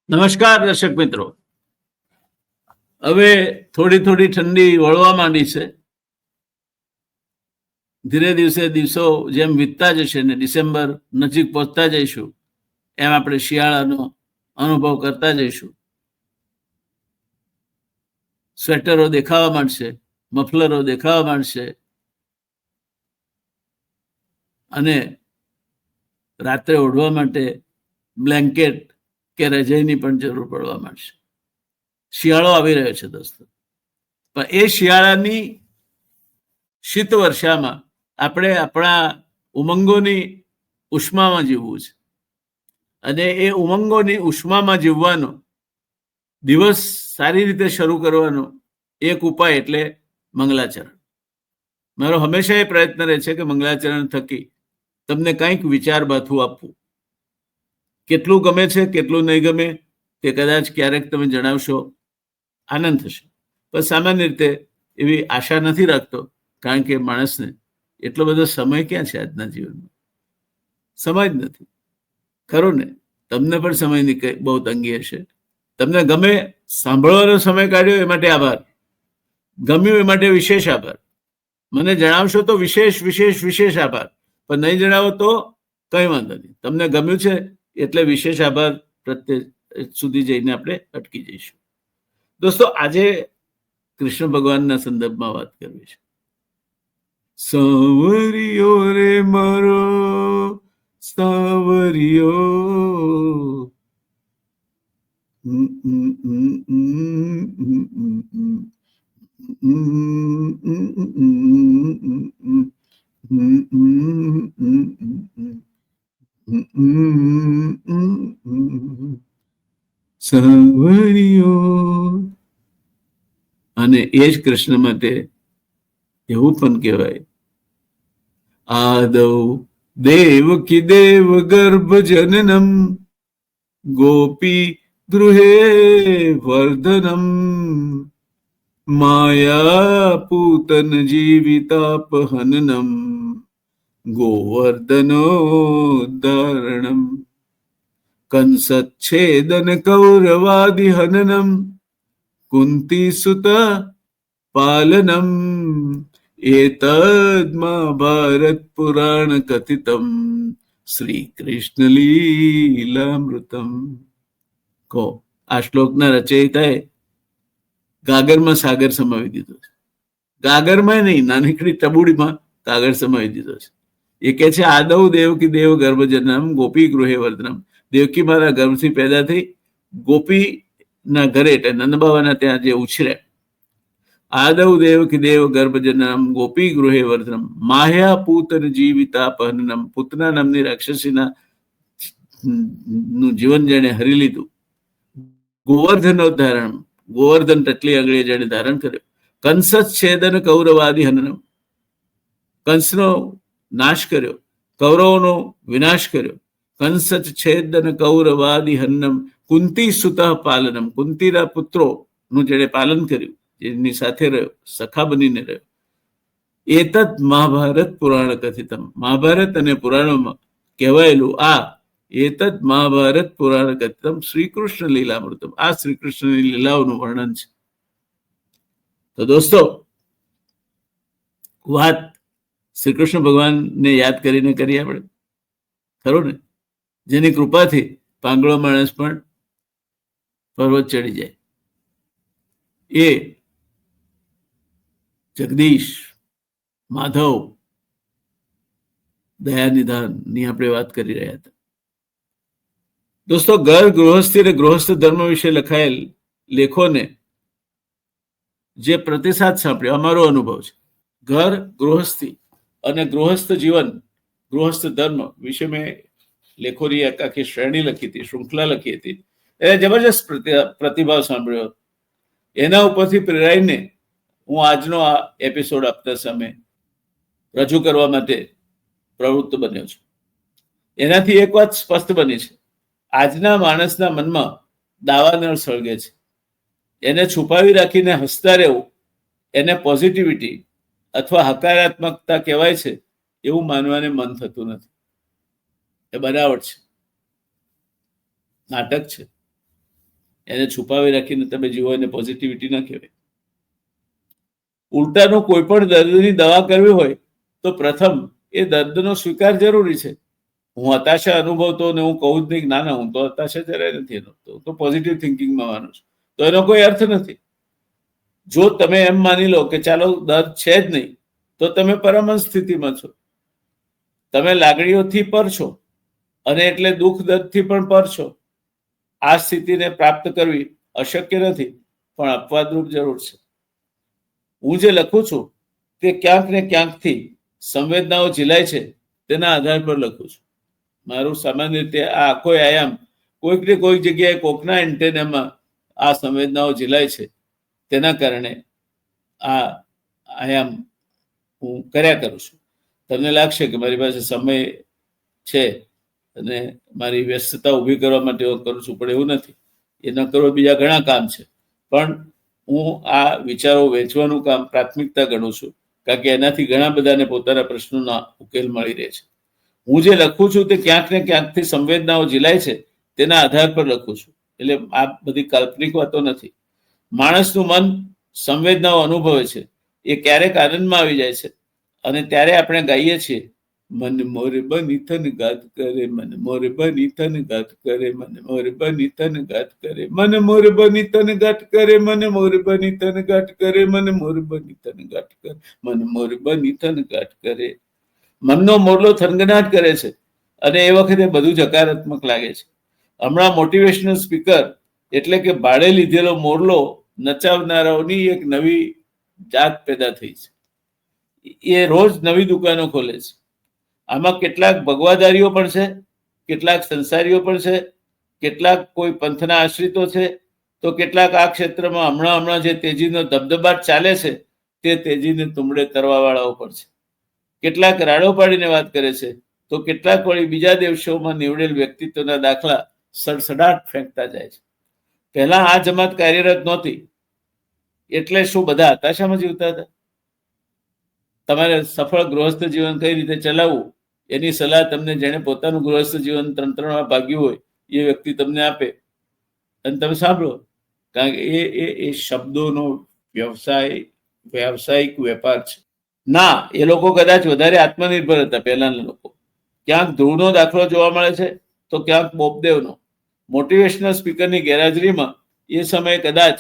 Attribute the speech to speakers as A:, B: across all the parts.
A: નમસ્કાર દર્શક મિત્રો. હવે થોડી ઠંડી વળવા માંડી છે. ધીરે દિવસો જેમ વીતતા જશે ને ડિસેમ્બર નજીક પહોંચતા જઈશું એમ આપણે શિયાળાનો અનુભવ કરતા જઈશું. સ્વેટરો દેખાવા માંડશે, મફલરો દેખાવા માંડશે અને રાત્રે ઓઢવા માટે બ્લેન્કેટ કે રજાઈની પણ જરૂર પડવા માંડશે. શિયાળો આવી રહ્યો છે દોસ્તો, પણ એ શિયાળાની શીત વર્ષામાં આપણે આપણા ઉમંગોની ઉષ્મામાં જીવવું છે. અને એ ઉમંગોની ઉષ્મામાં જીવવાનો, દિવસ સારી રીતે શરૂ કરવાનો એક ઉપાય એટલે મંગલાચરણ. મારો હંમેશા એ પ્રયત્ન રહે છે કે મંગલાચરણ થકી તમને કંઈક વિચાર બાથું આપવું. કેટલું ગમે છે, કેટલું નહીં ગમે તે કદાચ ક્યારેક તમે જણાવશો, આનંદ થશે. પણ સામાન્ય રીતે એવી આશા નથી રાખતો, કારણ કે માણસને એટલો બધો સમય ક્યાં છે આજના જીવનમાં? સમય જ નથી, ખરું ને? તમને પણ સમયની બહુ તંગી હશે. તમને ગમે સાંભળવાનો સમય કાઢ્યો એ માટે આભાર, ગમ્યું એ માટે વિશેષ આભાર. મને જણાવશો તો વિશેષ આભાર, પણ નહીં જણાવો તો કંઈ વાંધો નહીં. તમને ગમ્યું છે એટલે વિશેષ આભાર પ્રત્યે સુધી જઈને આપણે અટકી જઈશું. દોસ્તો, આજે કૃષ્ણ ભગવાનના સંદર્ભમાં વાત કરવી છે. સાવરિયો રે મારો સાવરિયો, સાવરિયો. અને એ જ કૃષ્ણ માટે એવું પણ કહેવાય, આદૌ દેવકી દેવ ગર્ભ જનનમ ગોપી ગૃહે વર્ધનમ માયા પૂતન જીવિતાપહનનમ ગોવર્ધનોદ્ધારણમ કંસચ્છેદન કૌરવાદિ હનનમ કુંતી સુત પાલનમ એતદ મહાભારત પુરાણ કથિતમ શ્રી કૃષ્ણ લીલામૃતમ. કહો, આ શ્લોકના રચયિતાએ ગાગરમાં સાગર સમાવી દીધો છે. ગાગરમાં નહીં, નાનકડી ટબુડીમાં કાગર સમાવી દીધો છે. એ કે છે, આદૌ દેવકી દેવ ગર્ભજનમ ગોપી ગૃહે વર્ધનમ. દેવકી મારા ગર્ભથી પેદા થઈ ગોપીના ઘરે એટલે નંદબાવાના ત્યાં જે ઉછર્યા. આદૌ દેવકી દેવ ગર્ભજનમ ગોપી ગૃહે વર્ધનમ માહ્યા પૂતન જીવિતાપહનનમ. પૂતના નામની રાક્ષસીના નું જીવન જેણે હરી લીધું. ગોવર્ધનોદ્ધારણ, ગોવર્ધન ટટલી આંગળીએ જેણે ધારણ કર્યો. કંસચ્છેદન કૌરવાદિ હનનમ, કંસનો નાશ કર્યો, કૌરવોનો વિનાશ કર્યો. કંસચ્છેદન કૌરવાદિ હનનમ કુંતી સુતઃ પાલનમ, કુંતીના પુત્રોનું જેણે પાલન કર્યું, જેની સાથે રહ્યો, સખા બનીને રહ્યો. એતત મહાભારત પુરાણ કથિતમ, મહાભારત અને પુરાણોમાં કહેવાયેલું આ એતત મહાભારત પુરાણ કથિતમ શ્રી કૃષ્ણ લીલામૃતમ, આ શ્રી કૃષ્ણની લીલાઓનું વર્ણન છે. તો દોસ્તો, વાત શ્રી કૃષ્ણ ભગવાનને યાદ કરીને કરીએ આપણે, ખરું ને? જેની કૃપાથી પાંગળો માણસ પણ પર્વત ચડી જાય. એ જગદીશ, માધવ, દયાનિધાનની આપણે વાત કરી રહ્યા હતા. દોસ્તો, ઘર ગૃહસ્થી અને ગૃહસ્થ ધર્મ વિશે લખાયેલ લેખોને જે પ્રતિસાદ સાંભળ્યો, અમારો અનુભવ છે. ઘર ગૃહસ્થી અને ગૃહસ્થ જીવન, ગૃહસ્થ ધર્મ વિશે મેં લેખોની આખી શ્રેણી લખી હતી, શૃંખલા લખી હતી. એને જબરજસ્ત પ્રતિભાવ સાંભળ્યો. એના ઉપરથી પ્રેરાઈને હું આજનો આ એપિસોડ આપતા સમયે રજૂ કરવા માટે પ્રવૃત્ત બન્યો છું. એનાથી એક વાત સ્પષ્ટ બની છે, આજના માણસના મનમાં દાવાનળ સળગે છે. એને છુપાવી રાખીને હસતા રહેવું, એને પોઝિટિવિટી અથવા હકારાત્મકતા કહેવાય છે એવું માનવાને મન થતું નથી. એ બનાવટ છે, નાટક છે. એને છુપાવી રાખીને તમે જીવો એને પોઝિટિવિટી ના કહેવાય. ઉલટાનું કોઈ પણ દર્દની દવા કરવી હોય તો પ્રથમ એ દર્દનો સ્વીકાર જરૂરી છે. હું હતાશા અનુભવતો ને હું કહું જ નહીં, ના હું તો હતાશા જરાય નથી અનુભવતો, તો પોઝિટિવ થિંકિંગમાં માનું છું, તો એનો કોઈ અર્થ નથી. જો તમે એમ માની લો કે ચાલો દર્દ છે જ નહીં, તો તમે પરમહંસ સ્થિતિમાં છો. તમે લાગણીઓથી પર છો અને એટલે દુઃખ દર્દથી પણ પર છો. આ સ્થિતિને પ્રાપ્ત કરવી અશક્ય નથી, પણ અપવાદરૂપ જરૂર છે. હું જે લખું છું તે ક્યાંક ને ક્યાંકથી સંવેદનાઓ ઝીલાય છે તેના આધાર પર લખું છું. મારું સામાન્ય રીતે આ આખો આયામ કોઈક ને કોઈક જગ્યાએ કોકના એન્ટેનામાં આ સંવેદનાઓ ઝીલાય છે, તેના કારણે આ આયામ હું કર્યા કરું છું. તમને લાગશે કે મારી પાસે સમય છે અને મારી વ્યસ્તતા ઊભી કરવા માટે હું કરું છું, પણ એવું નથી. એ ન કરવા બીજા ઘણા કામ છે, પણ હું આ વિચારો વેચવાનું કામ પ્રાથમિકતા ગણું છું, કારણ કે એનાથી ઘણા બધાને પોતાના પ્રશ્નોના ઉકેલ મળી રહે છે. હું જે લખું છું તે ક્યાંક ને ક્યાંકથી સંવેદનાઓ ઝીલાય છે તેના આધાર પર લખું છું. એટલે આ બધી કાલ્પનિક વાતો નથી. માણસનું મન સંવેદનાઓ અનુભવે છે. એ ક્યારેક આનંદમાં આવી જાય છે અને ત્યારે આપણે ગાઈએ છીએ, મન મોરે બની થન ગાત કરે, મન મોરે બની થન ગાત કરે, મન મોરે બની થન ગાત કરે, મન મોરે બની થન ગાત કરે, મન મોરે બની થન ગાત કરે, મન મોરે બની થન ગાત કરે, મન મોરે બની થન ગાત કરે. મનનો મોરલો થનગનાટ કરે છે અને એ વખતે બધું જ હકારાત્મક લાગે છે. હમણાં મોટિવેશનલ સ્પીકર એટલે કે ભાડે લીધેલો મોરલો નચાવનારાઓની એક નવી જાત પેદા થઈ છે. એ રોજ નવી દુકાનો ખોલે છે. આમાં કેટલાક ભગવાદારીઓ પણ છે, કેટલાક સંસારીઓ પણ છે, કેટલાક કોઈ પંથના આશ્રિતો છે, તો કેટલાક આ ક્ષેત્રમાં હમણાં જે તેજીનો ધબધબાટ ચાલે છે તે તેજીને તુંબડે તરવા વાળાઓ પણ છે. કેટલાક રાડો પાડીને વાત કરે છે, તો કેટલાક વળી બીજા દેશોમાં નીવડેલ વ્યક્તિત્વના દાખલા સડસડાટ ફેંકતા જાય છે. પહેલા આ જમાત કાર્યરત નહોતી એટલે શું બધા હતાશામાં જીવતા હતા? તમારે સફળ ગૃહસ્થ જીવન કઈ રીતે ચલાવવું એની સલાહ તમને જેને પોતાનું ગૃહસ્થ જીવન ત્રણ ભાગ્યું હોય એ વ્યક્તિ તમને આપે અને તમે સાંભળો, કારણ કે એ શબ્દોનો વ્યવસાયિક વેપાર છે. ના, એ લોકો કદાચ વધારે આત્મનિર્ભર હતા પહેલાના લોકો. ક્યાંક ધ્રુવનો દાખલો જોવા મળે છે તો ક્યાંક બોપદેવનો. મોટિવેશનલ સ્પીકરની ગેરહાજરીમાં એ સમયે કદાચ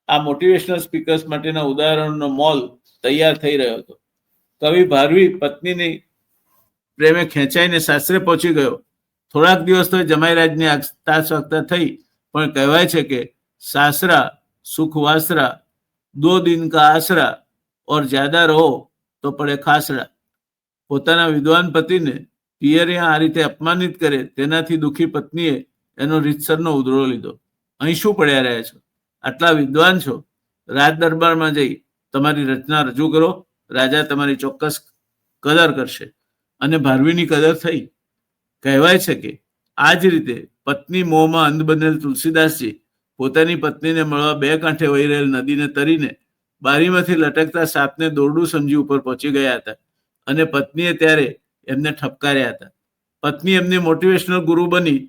A: આ મોટિવેશનલ સ્પીકર્સ માટેના ઉદાહરણનો મોલ તૈયાર થઈ રહ્યો હતો. કવિ ભારવી પત્નીની પ્રેમે ખેંચાઈને સાસરે પહોંચી ગયો. થોડાક દિવસ તો જમાઈરાજની આગતા સ્વાગતા થઈ, પણ કહેવાય છે કે સાસરા સુખ વાસરા, 2 દિન કા આસરા, ઓર જ્યાદા રહો તો પડે ખાસરા. પોતાના વિદ્વાન પતિને પિયરિયા આ રીતે અપમાનિત કરે તેનાથી દુઃખી પત્નીએ એનો રીતસરનો ઉધડો લીધો. અહીં શું પડ્યા રહ્યા છો? આટલા વિદ્વાન છો, રાજ દરબારમાં જઈ તમારી રચના રજૂ કરો, રાજા તમારી ચોક્કસ કદર કરશે. અને ભારવીની કદર થઈ. કહેવાય છે કે આ જ રીતે પત્ની મોહમાં અંધ બનેલ તુલસીદાસજી પોતાની પત્નીને મળવા 2 કાંઠે વહી રહેલ નદીને તરીને બારીમાંથી લટકતા સાપને દોરડું સમજી ઉપર પહોંચી ગયા હતા અને પત્નીએ ત્યારે એમને ઠપકાર્યા હતા. પત્ની એમની મોટિવેશનલ ગુરુ બની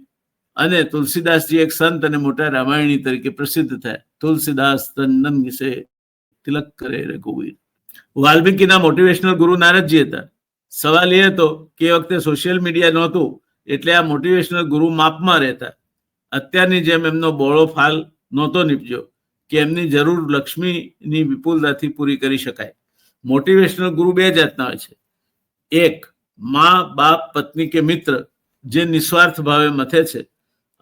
A: અને તુલસીદાસજી એક સંત અને મોટા રામાયણી તરીકે પ્રસિદ્ધ થયા. તુલસીદાસ તન વિશે તિલક કરે રઘુવીર. વાલ્મીકીના મોટિવેશનલ ગુરુ નારદજી હતા. સવાલ એ હતો કે એ વખતે સોશિયલ મીડિયા નહોતું એટલે આ મોટિવેશનલ ગુરુ માપમાં રહેતા. અત્યારની જેમ એમનો બોળો ફાલ નહોતો નીપજ્યો કે એમની જરૂર લક્ષ્મીની વિપુલતાથી પૂરી કરી શકાય. મોટિવેશનલ ગુરુ 2 જાતના હોય છે. એક મા બાપ પત્ની કે મિત્ર જે નિસ્વાર્થ ભાવે મથે છે,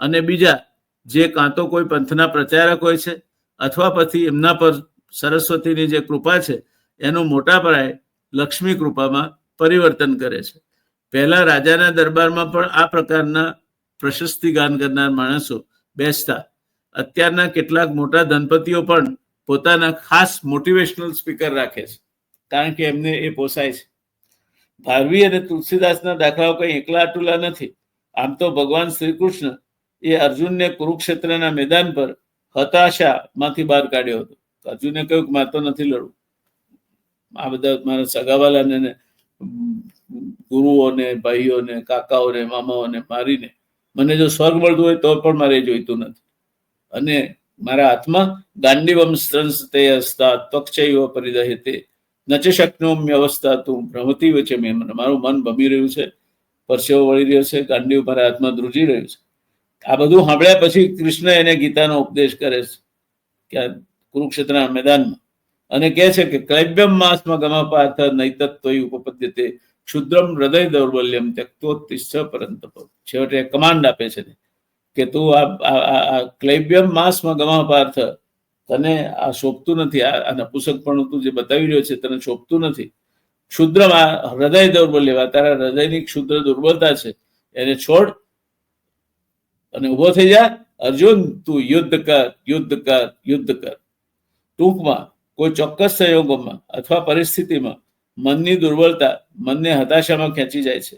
A: અને બીજા જે કાં તો કોઈ પંથના પ્રચારક હોય છે અથવા પછી એમના પર સરસ્વતીની જે કૃપા છે એનું મોટા પાયે લક્ષ્મી કૃપામાં પરિવર્તન કરે છે. પહેલા રાજાના દરબારમાં પણ આ પ્રકારના પ્રશસ્તિ ગાન કરનાર માણસો બેસતા. અત્યારના કેટલાક મોટા ધનપતિઓ પણ પોતાના ખાસ મોટિવેશનલ સ્પીકર રાખે છે, કારણ કે એમને એ પોસાય છે. ભારવી અને તુલસીદાસના દાખલાઓ કંઈ એકલા અટુલા નથી. આમ તો ભગવાન શ્રી કૃષ્ણ એ અર્જુનને કુરુક્ષેત્રના મેદાન પર હતાશામાંથી બહાર કાઢ્યો હતો. અર્જુને કહ્યું કે મારે તો નથી લડવું, આ બધા મારા સગાવાલાને ગુરુઓને ભાઈઓને કાકાઓને મામાઓને મારીને મને જો સ્વર્ગ મળતું હોય તો પણ મારે જોઈતું નથી. અને મારા હાથમાં ગાંડીવમ સ્ત્રંસતે હસ્તા ત્વક્ચૈવ પરિદહેતે ન ચ શક્નોમ્ય અવસ્થા તું ભ્રમતી વચ્ચે મેં મારું મન ભમી રહ્યું છે, પરસેવો વળી રહ્યો છે, ગાંડીવ મારા હાથમાં ધ્રુજી રહ્યું છે. આ બધું સાંભળ્યા પછી કૃષ્ણ એને ગીતાનો ઉપદેશ કરે છે કે કુરુક્ષેત્રના મેદાનમાં, અને કહે છે કે ક્લૈબ્યમ માસમાં ગમાપાર્થ નૈતત્વય ઉપપદ્યતે ક્ષુદ્રમ હૃદય દૌર્બલ્યમ ત્યક્તોત્તિષ્ઠ પરંતપ. છેવટે કમાન્ડ આપે છે કે તું આ ક્લૈબ્યમ માસમાં ગમાપાર્થ, તને આ શોભતું નથી, આ નપુસકપણું તું જે બતાવી રહ્યો છે તને શોભતું નથી. ક્ષુદ્રમ, આ હૃદય દૌર્બલ્ય, તારા હૃદયની ક્ષુદ્ર દુર્બળતા છે, એને છોડ અને ઉભો થઈ જા. અર્જુન, તું યુદ્ધ કર, યુદ્ધ કર, યુદ્ધ કર. ટૂંકમાં કોઈ ચોક્કસ સંયોગોમાં અથવા પરિસ્થિતિમાં મનની દુર્બળતા મનને હતાશામાં ખેંચી જાય છે,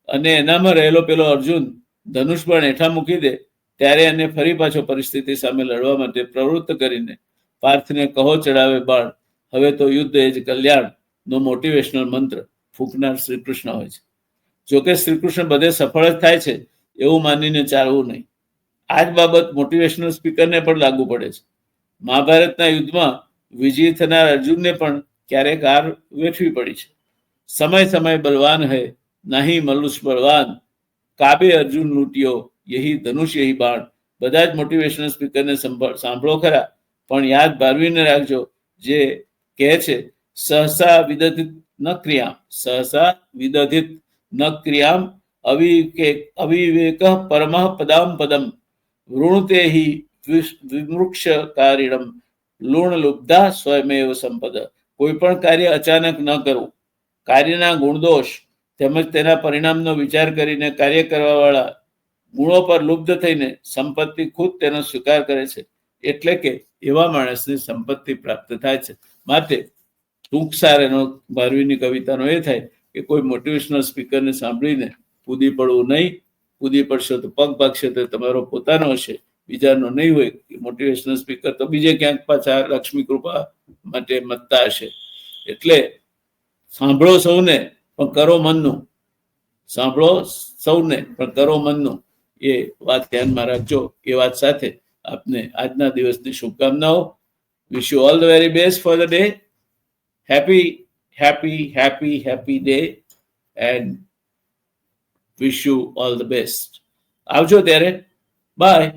A: અને એનામાં રહેલો પેલો અર્જુન ધનુષ પણ હેઠા મૂકી દે ત્યારે એને ફરી પાછો પરિસ્થિતિ સામે લડવા માટે પ્રવૃત્ત કરીને પાર્થને કહો ચડાવે બાણ, હવે તો યુદ્ધ એ જ કલ્યાણ નો મોટિવેશનલ મંત્ર ફૂંકનાર શ્રી કૃષ્ણ હોય છે. જોકે શ્રી કૃષ્ણ બધે સફળ જ થાય છે એવું માનીને ચાલવું નહીં. આ જ બાબત મોટિવેશનલ સ્પીકરને પણ લાગુ પડે છે. મહાભારતના યુદ્ધમાં વિજયી થનાર અર્જુનને પણ ક્યારેક હાર વેઠવી પડી છે. સમય સમય બલવાન હૈ, નહીં મનુષ્ય બળવાન, કાબે અર્જુન લૂંટ્યો, યહી ધનુષ યહી બાણ. બધા જ મોટિવેશનલ સ્પીકરને સાંભળો ખરા, પણ યાદ ભારવીને રાખજો જે કહે છે સહસા વિદધિત ન ક્રિયામ, સહસા વિદધિત ન ક્રિયામ અવિવેક પરમઃ પદામ પદમ વૃણુતે હિ વિમૃક્ષકારિણમ લૂણ લુબ્ધા સ્વયમેવ સંપદ. કોઈ પણ કાર્ય અચાનક ન કરવું, કાર્યના ગુણદોષ તેમજ તેના પરિણામનો વિચાર કરીને કાર્ય કરવાવાળા ગુણો પર લુબ્ધ થઈને સંપત્તિ ખુદ તેનો સ્વીકાર કરે છે, એટલે કે એવા માણસને સંપત્તિ પ્રાપ્ત થાય છે. માટે ટૂંક સાર એનો ભારવીની કવિતાનો એ થાય કે કોઈ મોટિવેશનલ સ્પીકરને સાંભળીને કૂદી પડવું નહીં. કૂદી પડશો તો પગ ભાગશે તો તમારો પોતાનો હશે, બીજાનો નહીં હોય. મોટિવેશનલ સ્પીકર તો બીજે ક્યાંક પાછા લક્ષ્મી કૃપા માટે મતતા હશે. એટલે સાંભળો સૌને પણ કરો મનનું, સાંભળો સૌને પણ કરો મનનું, એ વાત ધ્યાનમાં રાખજો. એ વાત સાથે આપને આજના દિવસની શુભકામનાઓ. Wish you all the very best for the day. Happy happy happy happy day and wish you all the best. આવજો ત્યારે. બાય.